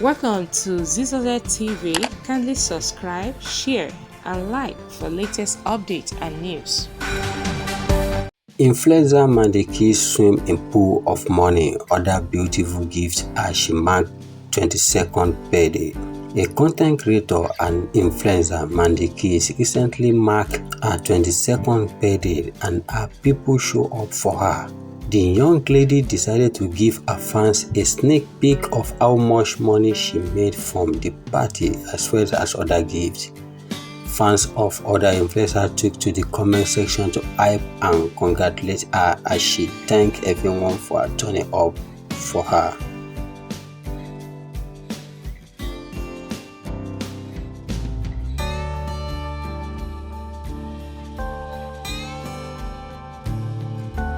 Welcome to Zisodel TV. Kindly subscribe, share, and like for latest updates and news. Influencer Mandykiss swim in pool of money, other beautiful gifts as she marked 22nd birthday. A content creator and influencer, Mandykiss, recently marked her 22nd birthday and her people show up for her. The young lady decided to give her fans a sneak peek of how much money she made from the party as well as other gifts. Fans of other influencers took to the comment section to hype and congratulate her as she thanked everyone for turning up for her.